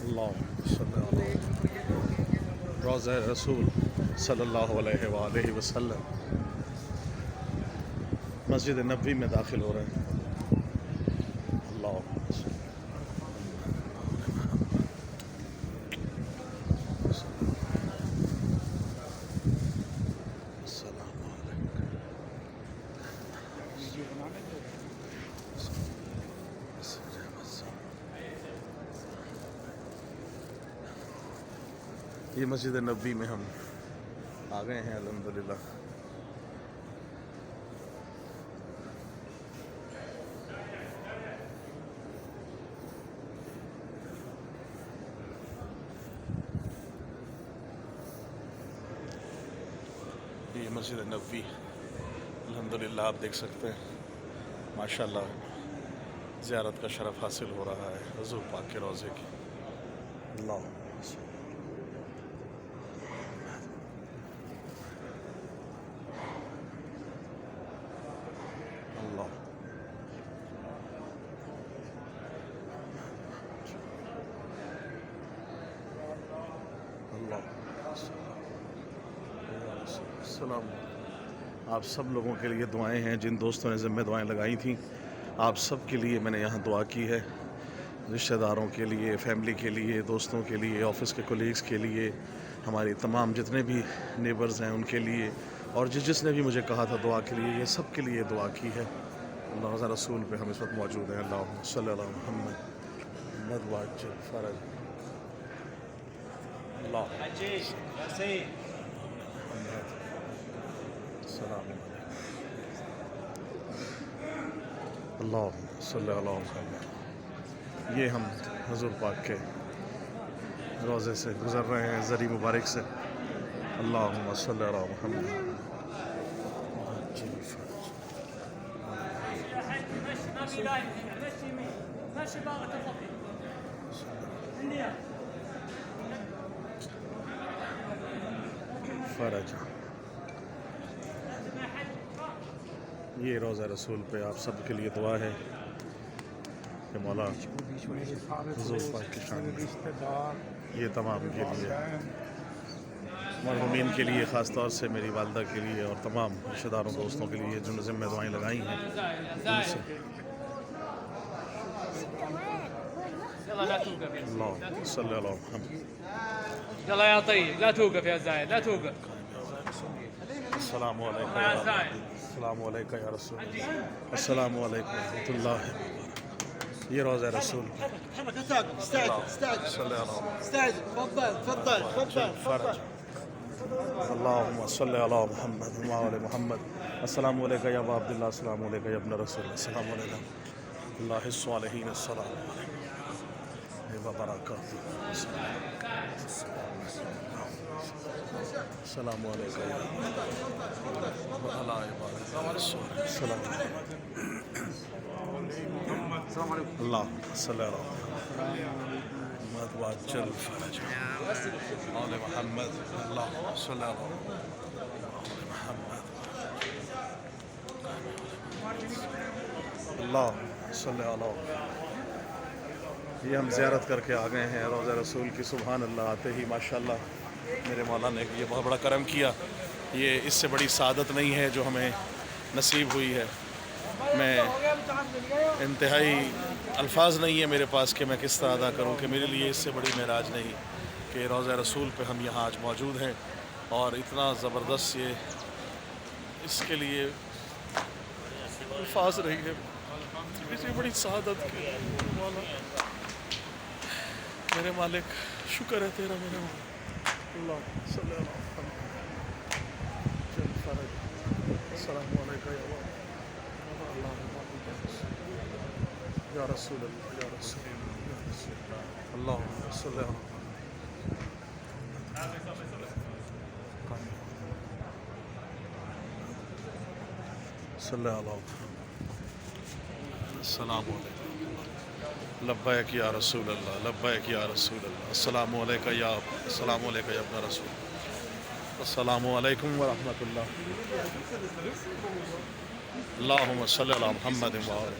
اللہم صلی اللہ روضہ رسول صلی اللہ علیہ وآلہ وسلم مسجد نبوی میں داخل ہو رہے ہیں. اللہم السلام علیکم. یہ مسجد نبوی میں ہم آ گئے ہیں الحمدللہ. یہ مسجد نبوی الحمدللہ آپ دیکھ سکتے ہیں ماشاءاللہ زیارت کا شرف حاصل ہو رہا ہے حضور پاک کے روضے کی. اللہ اللہ اللہ السلام. آپ سب لوگوں کے لیے دعائیں ہیں جن دوستوں نے ذمہ دعائیں لگائی تھیں. آپ سب کے لیے میں نے یہاں دعا کی ہے، رشتہ داروں کے لیے، فیملی کے لیے، دوستوں کے لیے، آفس کے کولیگز کے لیے، ہماری تمام جتنے بھی نیبرز ہیں ان کے لیے، اور جس نے بھی مجھے کہا تھا دعا کے لیے، یہ سب کے لیے دعا کی ہے. اللہ رسول پہ ہم اس وقت موجود ہیں. اللہم صلی اللہ محمد محمد واجل فرج اللہ السلام علیکم. اللہم صلی اللہ محمد. یہ ہم حضور پاک کے روضے سے گزر رہے ہیں زری مبارک سے. اللہم صلی اللہ محمد. فرج. یہ روضہ رسول پہ آپ سب کے لیے دعا ہے کہ مولا حضور پاک کی شان میں یہ تمام کے لیے، مرحومین کے لیے، خاص طور سے میری والدہ کے لیے اور تمام رشتہ داروں دوستوں کے لیے جنہوں نے ذمہ دعائیں لگائی ہیں ان سے. اللہ صلی اللہ محمد. يلا يا طيب لا توقف يا زايد لا توقف. السلام علیکم السلام علیکم یا رسول اللہ. السلام علیکم ورحمۃ اللہ. یہ روضہ رسول محمد لا توقف. استعد استعد صلی اللہ استعد. تفضل تفضل تفضل فرج. اللہم صلی اللہ محمد وعلی محمد. السلام علیکم یا ابا عبداللہ. السلام علیکم یا ابن رسول اللہ. السلام علیکم اللہ الصالحین. السلام علیکم وبرکاتہ. السلام علیکم السلام اللہ صلی اللہ محمد واجل فرج آل محمد. اللہ صلی اللہ محمد. اللہ صلی اللہ. یہ ہم زیارت کر کے آ گئے ہیں روضہ رسول کی. سبحان اللہ. آتے ہی ماشاءاللہ میرے مولا نے یہ بہت بڑا کرم کیا. یہ اس سے بڑی سعادت نہیں ہے جو ہمیں نصیب ہوئی ہے. میں انتہائی الفاظ نہیں ہے میرے پاس کہ میں کس طرح ادا کروں کہ میرے لیے اس سے بڑی معراج نہیں کہ روضہ رسول پہ ہم یہاں آج موجود ہیں. اور اتنا زبردست یہ اس کے لیے الفاظ نہیں ہے. اس سے بڑی سعادت کہ میرے مالک شکر ہے تیرا میرے مالک. اللہ صلی اللہ محمد. السلام علیکم یا رسول اللہ یا رسول اللہ. اللہ صلی اللہ صلی اللہ. السلام علیکم. لبیک یا رسول اللہ لبیک یا رسول اللہ. السلام علیکم یا السلام علیکم یا ابن رسول. السلام علیکم ورحمۃ اللہ. اللہم صلی اللہ محمد وعلی